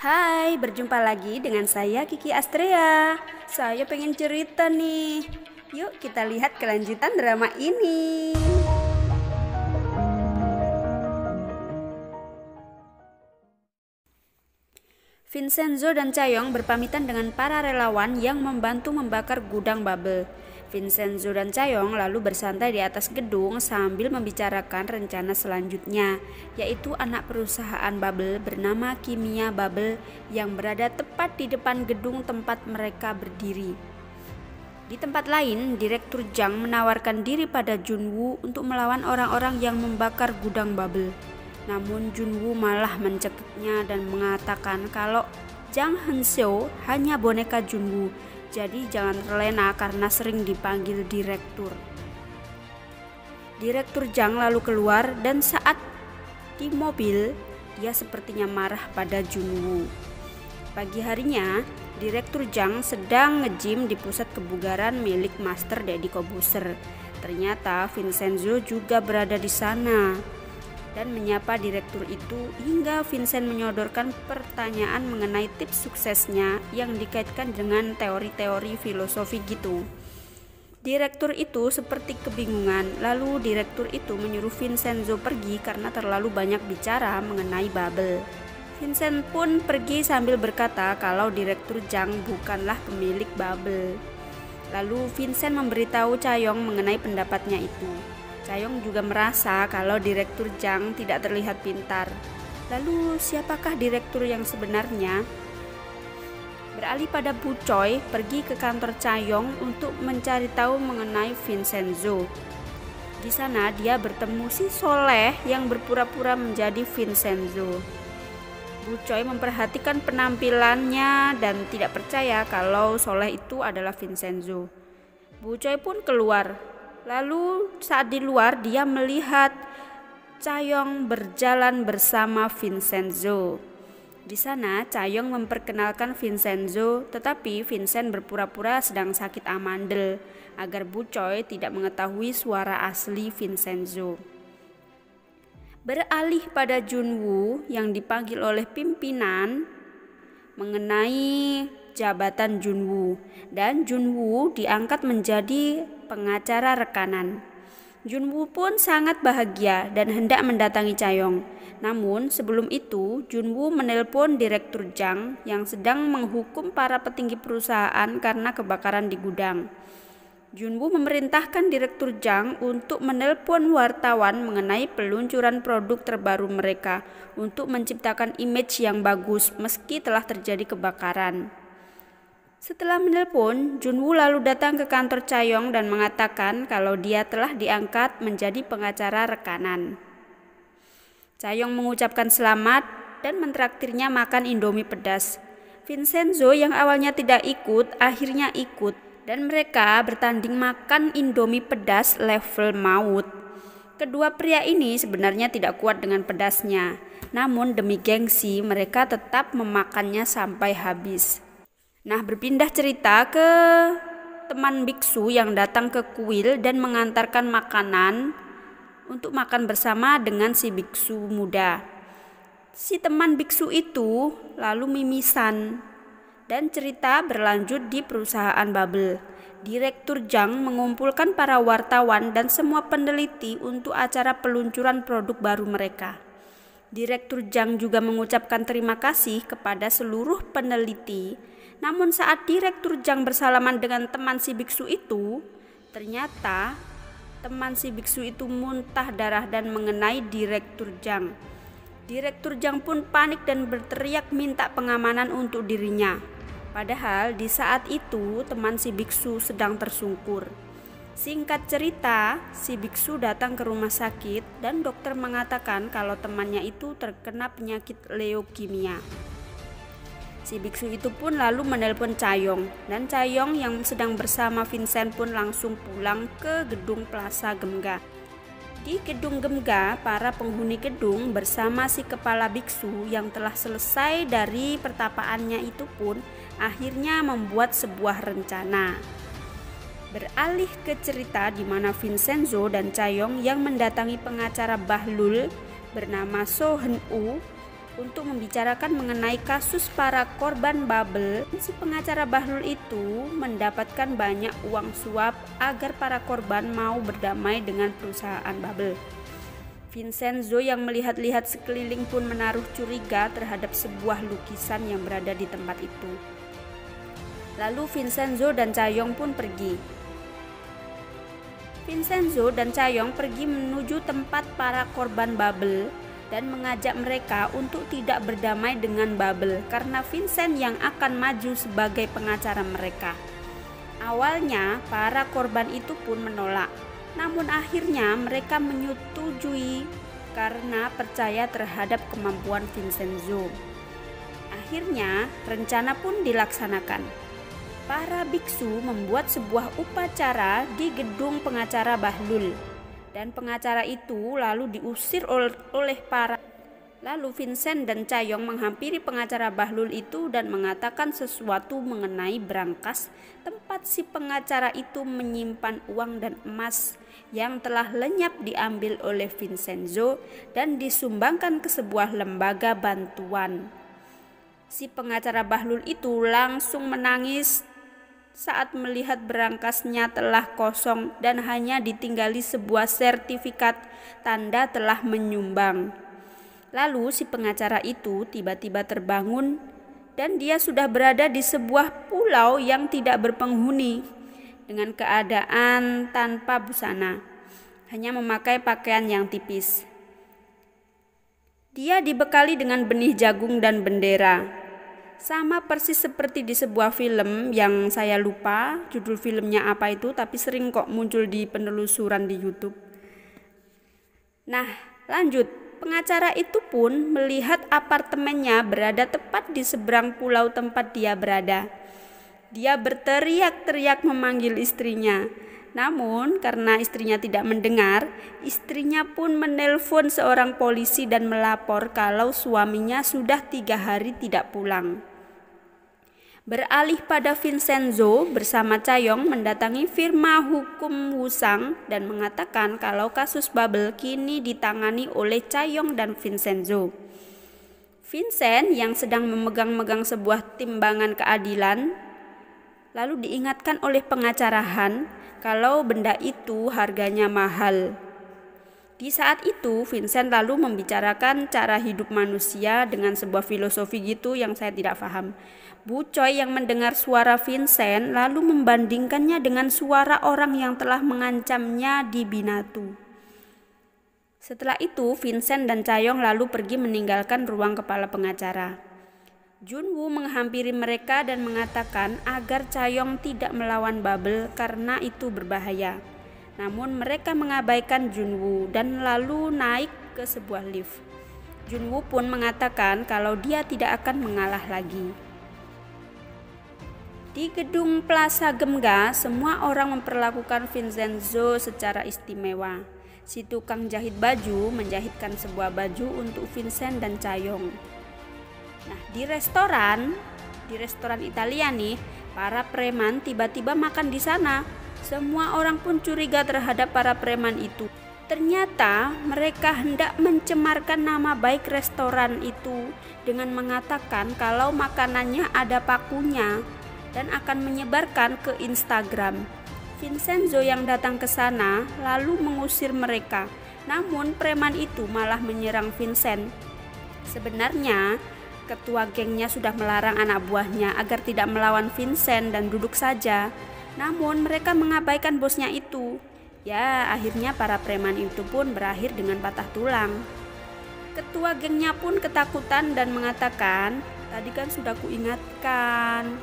Hai, berjumpa lagi dengan saya Kiki Astrea. Saya pengen cerita nih. Yuk kita lihat kelanjutan drama ini. Vincenzo dan Chaeyoung berpamitan dengan para relawan yang membantu membakar gudang Bubble. Vincenzo dan Chaeyoung lalu bersantai di atas gedung sambil membicarakan rencana selanjutnya, yaitu anak perusahaan Bubble bernama Kimia Bubble yang berada tepat di depan gedung tempat mereka berdiri. Di tempat lain, Direktur Jang menawarkan diri pada Junwoo untuk melawan orang-orang yang membakar gudang Bubble. Namun Junwoo malah mencekiknya dan mengatakan kalau Jang Henseo hanya boneka Junwoo, jadi jangan terlena karena sering dipanggil direktur. Direktur Jang lalu keluar dan saat di mobil, dia sepertinya marah pada Junwoo. Pagi harinya, Direktur Jang sedang nge-gym di pusat kebugaran milik Master Deddy Corbuzier. Ternyata Vincenzo juga berada di sana dan menyapa direktur itu hingga Vincent menyodorkan pertanyaan mengenai tips suksesnya yang dikaitkan dengan teori-teori filosofi gitu. Direktur itu seperti kebingungan, lalu direktur itu menyuruh Vincenzo pergi karena terlalu banyak bicara mengenai Bubble. Vincent pun pergi sambil berkata kalau direktur Jang bukanlah pemilik Bubble. Lalu Vincent memberitahu Chaeyoung mengenai pendapatnya itu. Chaeyoung juga merasa kalau Direktur Jang tidak terlihat pintar. Lalu siapakah direktur yang sebenarnya? Beralih pada Bu Choi pergi ke kantor Chaeyoung untuk mencari tahu mengenai Vincenzo. Di sana dia bertemu si Soleh yang berpura-pura menjadi Vincenzo. Bu Choi memperhatikan penampilannya dan tidak percaya kalau Soleh itu adalah Vincenzo. Bu Choi pun keluar. Lalu saat di luar dia melihat Chaeyoung berjalan bersama Vincenzo. Di sana Chaeyoung memperkenalkan Vincenzo, tetapi Vincent berpura-pura sedang sakit amandel agar Bu Choi tidak mengetahui suara asli Vincenzo. Beralih pada Junwoo yang dipanggil oleh pimpinan mengenai jabatan Junwoo, dan Junwoo diangkat menjadi pengacara rekanan. Junwoo pun sangat bahagia dan hendak mendatangi Chaeyoung. Namun sebelum itu Junwoo menelpon Direktur Jang yang sedang menghukum para petinggi perusahaan karena kebakaran di gudang. Junwoo memerintahkan Direktur Jang untuk menelpon wartawan mengenai peluncuran produk terbaru mereka untuk menciptakan image yang bagus meski telah terjadi kebakaran. Setelah menelpon, Junwoo lalu datang ke kantor Chaeyoung dan mengatakan kalau dia telah diangkat menjadi pengacara rekanan. Chaeyoung mengucapkan selamat dan mentraktirnya makan Indomie pedas. Vincenzo yang awalnya tidak ikut, akhirnya ikut dan mereka bertanding makan Indomie pedas level maut. Kedua pria ini sebenarnya tidak kuat dengan pedasnya, namun demi gengsi mereka tetap memakannya sampai habis. Nah, berpindah cerita ke teman biksu yang datang ke kuil dan mengantarkan makanan untuk makan bersama dengan si biksu muda. Si teman biksu itu lalu mimisan dan cerita berlanjut di perusahaan Bubble. Direktur Jang mengumpulkan para wartawan dan semua peneliti untuk acara peluncuran produk baru mereka. Direktur Jang juga mengucapkan terima kasih kepada seluruh peneliti. Namun saat Direktur Jang bersalaman dengan teman si biksu itu, ternyata teman si biksu itu muntah darah dan mengenai Direktur Jang. Direktur Jang pun panik dan berteriak minta pengamanan untuk dirinya. Padahal di saat itu teman si biksu sedang tersungkur. Singkat cerita, si biksu datang ke rumah sakit dan dokter mengatakan kalau temannya itu terkena penyakit leukemia. Si biksu itu pun lalu menelpon Chaeyoung, dan Chaeyoung yang sedang bersama Vincent pun langsung pulang ke gedung Plaza Gemga. Di gedung Gemga, para penghuni gedung bersama si kepala biksu yang telah selesai dari pertapaannya itu pun akhirnya membuat sebuah rencana. Beralih ke cerita di mana Vincenzo dan Chaeyoung yang mendatangi pengacara Bahlul bernama So Heun-woo untuk membicarakan mengenai kasus para korban bubble. Si pengacara Bahlul itu mendapatkan banyak uang suap agar para korban mau berdamai dengan perusahaan bubble. Vincenzo yang melihat-lihat sekeliling pun menaruh curiga terhadap sebuah lukisan yang berada di tempat itu. Lalu Vincenzo dan Cha-yong pun pergi. Vincenzo dan Cha-yong pergi menuju tempat para korban bubble dan mengajak mereka untuk tidak berdamai dengan bubble karena Vincent yang akan maju sebagai pengacara mereka. Awalnya para korban itu pun menolak, namun akhirnya mereka menyetujui karena percaya terhadap kemampuan Vincenzo. Akhirnya rencana pun dilaksanakan. Para biksu membuat sebuah upacara di gedung pengacara Bahlul, dan pengacara itu lalu diusir oleh para. Lalu Vincent dan Cha-yong menghampiri pengacara Bahlul itu dan mengatakan sesuatu mengenai berangkas tempat si pengacara itu menyimpan uang dan emas yang telah lenyap diambil oleh Vincenzo dan disumbangkan ke sebuah lembaga bantuan. Si pengacara Bahlul itu langsung menangis saat melihat berangkasnya telah kosong dan hanya ditinggali sebuah sertifikat tanda telah menyumbang. Lalu si pengacara itu tiba-tiba terbangun dan dia sudah berada di sebuah pulau yang tidak berpenghuni dengan keadaan tanpa busana, hanya memakai pakaian yang tipis. Dia dibekali dengan benih jagung dan bendera. Sama persis seperti di sebuah film yang saya lupa judul filmnya apa itu, tapi sering kok muncul di penelusuran di YouTube. Nah, lanjut. Pengacara itu pun melihat apartemennya berada tepat di seberang pulau tempat dia berada. Dia berteriak-teriak memanggil istrinya. Namun karena istrinya tidak mendengar, istrinya pun menelpon seorang polisi dan melapor kalau suaminya sudah 3 hari tidak pulang. Beralih pada Vincenzo bersama Cha-yong mendatangi firma hukum Wusang dan mengatakan kalau kasus bubble kini ditangani oleh Cha-yong dan Vincenzo. Vincent yang sedang memegang-megang sebuah timbangan keadilan lalu diingatkan oleh pengacara Han kalau benda itu harganya mahal. Di saat itu Vincent lalu membicarakan cara hidup manusia dengan sebuah filosofi gitu yang saya tidak paham. Bu Choi yang mendengar suara Vincent lalu membandingkannya dengan suara orang yang telah mengancamnya di Binatu. Setelah itu Vincent dan Cha-yong lalu pergi meninggalkan ruang kepala pengacara. Junwoo menghampiri mereka dan mengatakan agar Cha-yong tidak melawan bubble karena itu berbahaya. Namun mereka mengabaikan Junwoo dan lalu naik ke sebuah lift. Junwoo pun mengatakan kalau dia tidak akan mengalah lagi. Di gedung Plaza Gemga, semua orang memperlakukan Vincenzo secara istimewa. Si tukang jahit baju menjahitkan sebuah baju untuk Vincent dan Cha-yong. Nah, di restoran Italia nih, para preman tiba-tiba makan di sana. Semua orang pun curiga terhadap para preman itu. Ternyata mereka hendak mencemarkan nama baik restoran itu dengan mengatakan kalau makanannya ada pakunya dan akan menyebarkan ke Instagram. Vincenzo yang datang ke sana lalu mengusir mereka. Namun preman itu malah menyerang Vincent. Sebenarnya ketua gengnya sudah melarang anak buahnya agar tidak melawan Vincent dan duduk saja. Namun mereka mengabaikan bosnya itu. Ya, akhirnya para preman itu pun berakhir dengan patah tulang. Ketua gengnya pun ketakutan dan mengatakan, "Tadi kan sudah kuingatkan."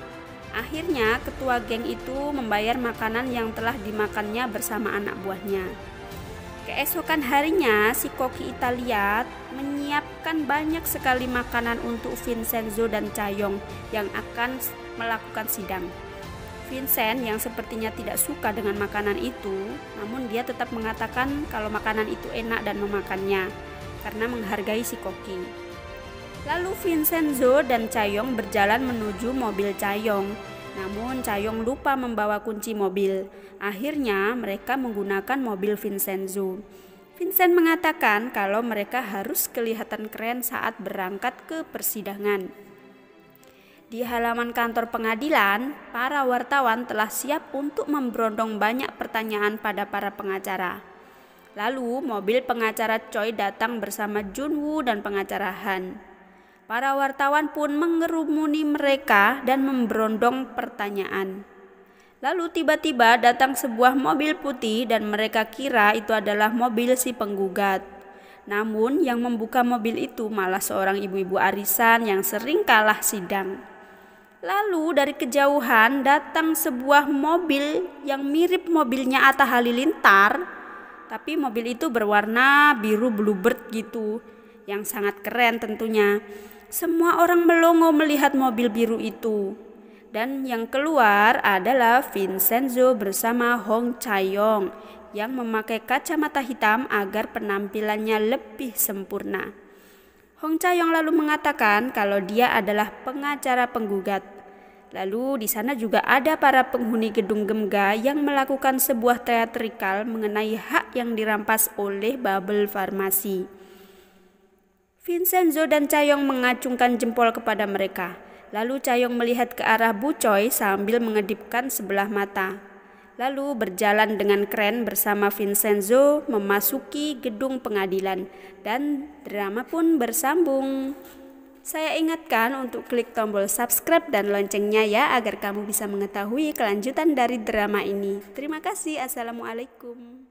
Akhirnya ketua geng itu membayar makanan yang telah dimakannya bersama anak buahnya. Keesokan harinya si koki Italia menyiapkan banyak sekali makanan untuk Vincenzo dan Cha-yong yang akan melakukan sidang. Vincent yang sepertinya tidak suka dengan makanan itu, namun dia tetap mengatakan kalau makanan itu enak dan memakannya karena menghargai si koki. Lalu Vincenzo dan Cha-yong berjalan menuju mobil Cha-yong. Namun Cha-yong lupa membawa kunci mobil. Akhirnya mereka menggunakan mobil Vincenzo. Vincent mengatakan kalau mereka harus kelihatan keren saat berangkat ke persidangan. Di halaman kantor pengadilan, para wartawan telah siap untuk memberondong banyak pertanyaan pada para pengacara. Lalu mobil pengacara Choi datang bersama Junwoo dan pengacara Han. Para wartawan pun mengerumuni mereka dan memberondong pertanyaan. Lalu tiba-tiba datang sebuah mobil putih dan mereka kira itu adalah mobil si penggugat. Namun yang membuka mobil itu malah seorang ibu-ibu arisan yang sering kalah sidang. Lalu dari kejauhan datang sebuah mobil yang mirip mobilnya Atta Halilintar, tapi mobil itu berwarna biru bluebird gitu, yang sangat keren tentunya. Semua orang melongo melihat mobil biru itu. Dan yang keluar adalah Vincenzo bersama Hong Chae-yong yang memakai kacamata hitam agar penampilannya lebih sempurna. Hong Chae-yong lalu mengatakan kalau dia adalah pengacara penggugat. Lalu di sana juga ada para penghuni gedung Gemga yang melakukan sebuah teatrikal mengenai hak yang dirampas oleh Bubble Farmasi. Vincenzo dan Chae-yong mengacungkan jempol kepada mereka. Lalu Chae-yong melihat ke arah Bu Choi sambil mengedipkan sebelah mata. Lalu berjalan dengan keren bersama Vincenzo memasuki gedung pengadilan dan drama pun bersambung. Saya ingatkan untuk klik tombol subscribe dan loncengnya ya agar kamu bisa mengetahui kelanjutan dari drama ini. Terima kasih. Assalamualaikum.